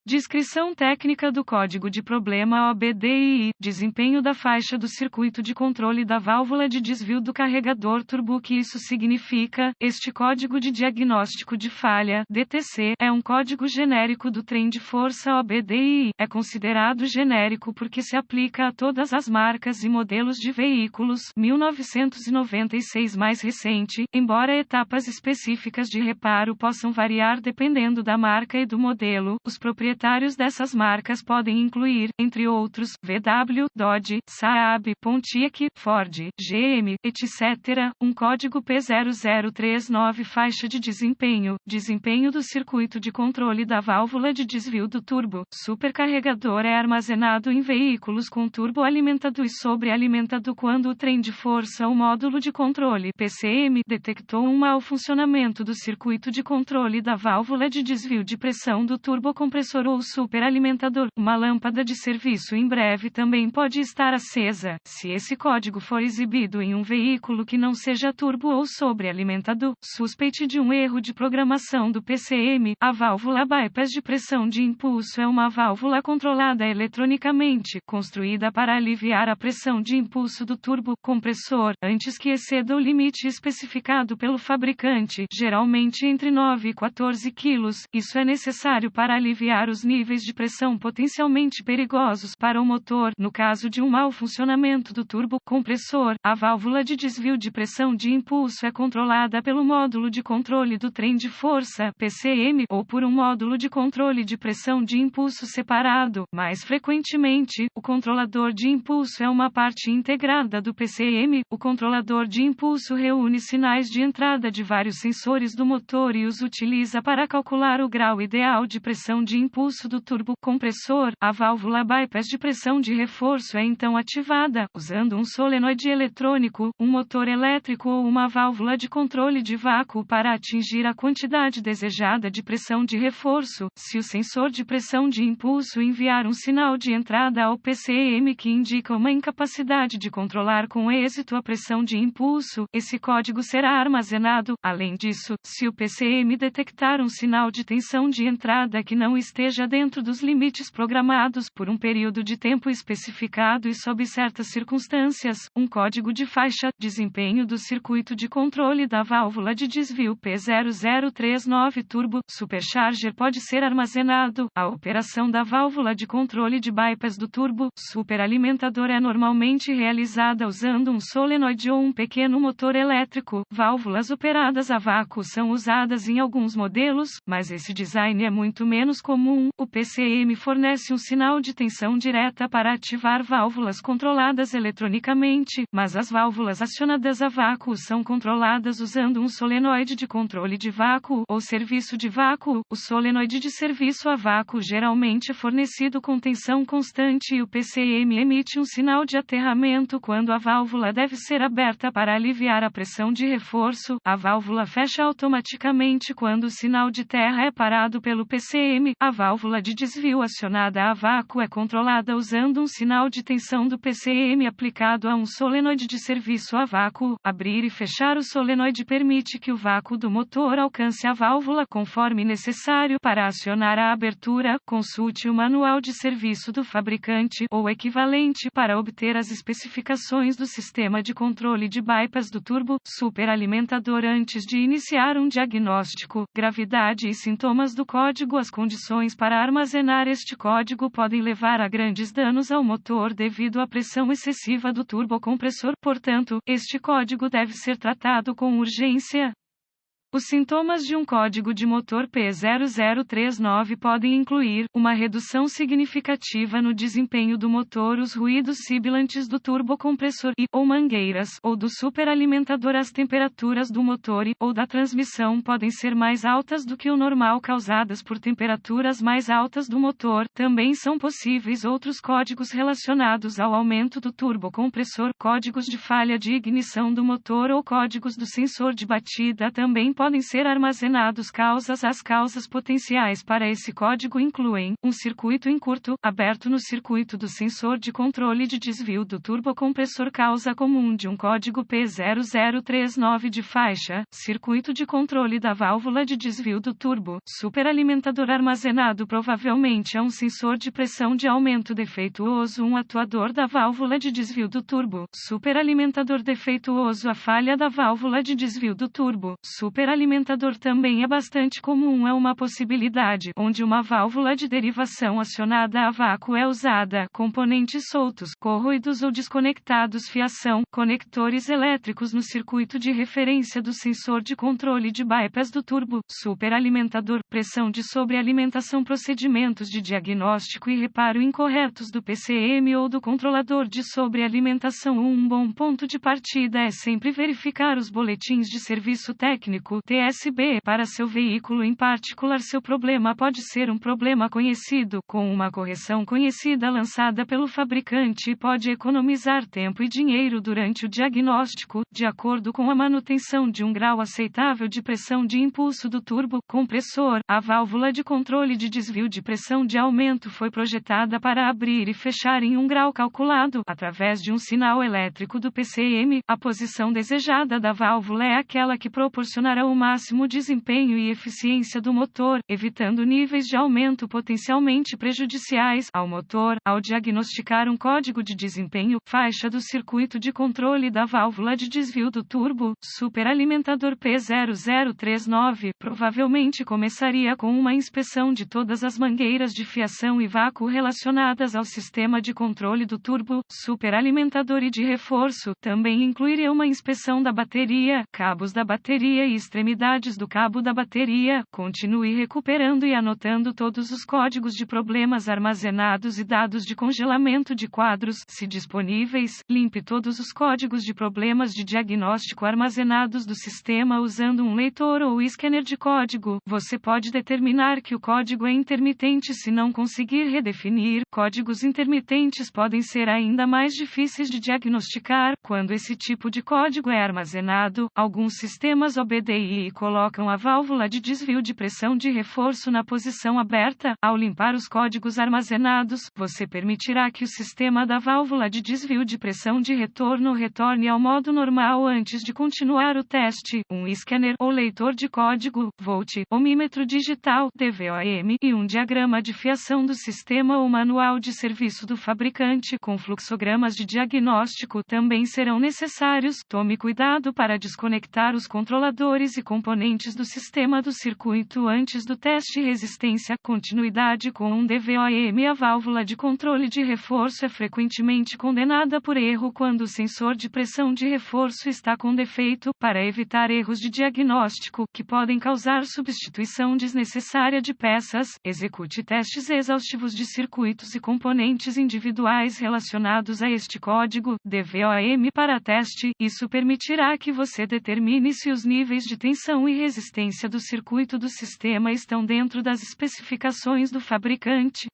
Descrição técnica do código de problema OBDII, desempenho da faixa do circuito de controle da válvula de desvio do carregador turbo. O que isso significa? Este código de diagnóstico de falha, DTC, é um código genérico do trem de força OBDII. É considerado genérico porque se aplica a todas as marcas e modelos de veículos, 1996 mais recente, embora etapas específicas de reparo possam variar dependendo da marca e do modelo. Os proprietários dessas marcas podem incluir, entre outros, VW, Dodge, Saab, Pontiac, Ford, GM, etc. Um código P0039 faixa de desempenho, desempenho do circuito de controle da válvula de desvio do turbo. Supercarregador é armazenado em veículos com turbo alimentado e sobrealimentado quando o trem de força ou módulo de controle PCM detectou um mau funcionamento do circuito de controle da válvula de desvio de pressão do turbocompressor ou superalimentador. Uma lâmpada de serviço em breve também pode estar acesa. Se esse código for exibido em um veículo que não seja turbo ou sobrealimentado, suspeite de um erro de programação do PCM. A válvula bypass de pressão de impulso é uma válvula controlada eletronicamente, construída para aliviar a pressão de impulso do turbocompressor, antes que exceda o limite especificado pelo fabricante, geralmente entre 9 e 14 kg. Isso é necessário para aliviar os níveis de pressão potencialmente perigosos para o motor. No caso de um mau funcionamento do turbocompressor, a válvula de desvio de pressão de impulso é controlada pelo módulo de controle do trem de força, PCM, ou por um módulo de controle de pressão de impulso separado. Mais frequentemente, o controlador de impulso é uma parte integrada do PCM. O controlador de impulso reúne sinais de entrada de vários sensores do motor e os utiliza para calcular o grau ideal de pressão de impulso do turbocompressor. A válvula bypass de pressão de reforço é então ativada, usando um solenoide eletrônico, um motor elétrico ou uma válvula de controle de vácuo para atingir a quantidade desejada de pressão de reforço. Se o sensor de pressão de impulso enviar um sinal de entrada ao PCM que indica uma incapacidade de controlar com êxito a pressão de impulso, esse código será armazenado. Além disso, se o PCM detectar um sinal de tensão de entrada que não esteja dentro dos limites programados por um período de tempo especificado e sob certas circunstâncias, um código de faixa, desempenho do circuito de controle da válvula de desvio P0039 turbo supercharger pode ser armazenado. A operação da válvula de controle de bypass do turbo superalimentador é normalmente realizada usando um solenoide ou um pequeno motor elétrico. Válvulas operadas a vácuo são usadas em alguns modelos, mas esse design é muito menos comum. O PCM fornece um sinal de tensão direta para ativar válvulas controladas eletronicamente, mas as válvulas acionadas a vácuo são controladas usando um solenoide de controle de vácuo ou serviço de vácuo. O solenoide de serviço a vácuo geralmente é fornecido com tensão constante e o PCM emite um sinal de aterramento quando a válvula deve ser aberta para aliviar a pressão de reforço. A válvula fecha automaticamente quando o sinal de terra é parado pelo PCM. A válvula de desvio acionada a vácuo é controlada usando um sinal de tensão do PCM aplicado a um solenoide de serviço a vácuo. Abrir e fechar o solenoide permite que o vácuo do motor alcance a válvula conforme necessário para acionar a abertura. Consulte o manual de serviço do fabricante ou equivalente para obter as especificações do sistema de controle de bypass do turbo superalimentador antes de iniciar um diagnóstico. Gravidade e sintomas do código. As condições para armazenar este código podem levar a grandes danos ao motor devido à pressão excessiva do turbocompressor. Portanto, este código deve ser tratado com urgência. Os sintomas de um código de motor P0039 podem incluir uma redução significativa no desempenho do motor, os ruídos sibilantes do turbocompressor e ou mangueiras ou do superalimentador. As temperaturas do motor e ou da transmissão podem ser mais altas do que o normal causadas por temperaturas mais altas do motor. Também são possíveis outros códigos relacionados ao aumento do turbocompressor, códigos de falha de ignição do motor ou códigos do sensor de batida também podem ser armazenados causas. As causas potenciais para esse código incluem um circuito em curto, aberto no circuito do sensor de controle de desvio do turbocompressor, causa comum de um código P0039 de faixa, circuito de controle da válvula de desvio do turbo, superalimentador armazenado provavelmente é um sensor de pressão de aumento defeituoso, um atuador da válvula de desvio do turbo, superalimentador defeituoso, a falha da válvula de desvio do turbo, superalimentador também é bastante comum, é uma possibilidade onde uma válvula de derivação acionada a vácuo é usada, componentes soltos, corroídos ou desconectados, fiação, conectores elétricos no circuito de referência do sensor de controle de bypass do turbo, superalimentador, pressão de sobrealimentação, procedimentos de diagnóstico e reparo incorretos do PCM ou do controlador de sobrealimentação. Um bom ponto de partida é sempre verificar os boletins de serviço técnico (TSB) para seu veículo em particular. Seu problema pode ser um problema conhecido, com uma correção conhecida lançada pelo fabricante, e pode economizar tempo e dinheiro durante o diagnóstico, de acordo com a manutenção de um grau aceitável de pressão de impulso do turbo compressor. A válvula de controle de desvio de pressão de aumento foi projetada para abrir e fechar em um grau calculado, através de um sinal elétrico do PCM. A posição desejada da válvula é aquela que proporcionará o máximo desempenho e eficiência do motor, evitando níveis de aumento potencialmente prejudiciais ao motor. Ao diagnosticar um código de desempenho, faixa do circuito de controle da válvula de desvio do turbo, superalimentador P0039, provavelmente começaria com uma inspeção de todas as mangueiras de fiação e vácuo relacionadas ao sistema de controle do turbo, superalimentador e de reforço. Também incluiria uma inspeção da bateria, cabos da bateria e extremidades do cabo da bateria. Continue recuperando e anotando todos os códigos de problemas armazenados e dados de congelamento de quadros, se disponíveis. Limpe todos os códigos de problemas de diagnóstico armazenados do sistema usando um leitor ou scanner de código. Você pode determinar que o código é intermitente se não conseguir redefinir. Códigos intermitentes podem ser ainda mais difíceis de diagnosticar quando esse tipo de código é armazenado. Alguns sistemas OBDI colocam a válvula de desvio de pressão de reforço na posição aberta. Ao limpar os códigos armazenados, você permitirá que o sistema da válvula de desvio de pressão de retorno retorne ao modo normal antes de continuar o teste. Um scanner ou leitor de código, volt, ohmímetro digital, DVOM, e um diagrama de fiação do sistema ou manual de serviço do fabricante com fluxogramas de diagnóstico também serão necessários. Tome cuidado para desconectar os controladores e componentes do sistema do circuito antes do teste. Resistência, continuidade com um DVOM. A válvula de controle de reforço é frequentemente condenada por erro quando o sensor de pressão de reforço está com defeito. Para evitar erros de diagnóstico, que podem causar substituição desnecessária de peças, execute testes exaustivos de circuitos e componentes individuais relacionados a este código, DVOM, para teste. Isso permitirá que você determine se os níveis de tensão e resistência do circuito do sistema estão dentro das especificações do fabricante.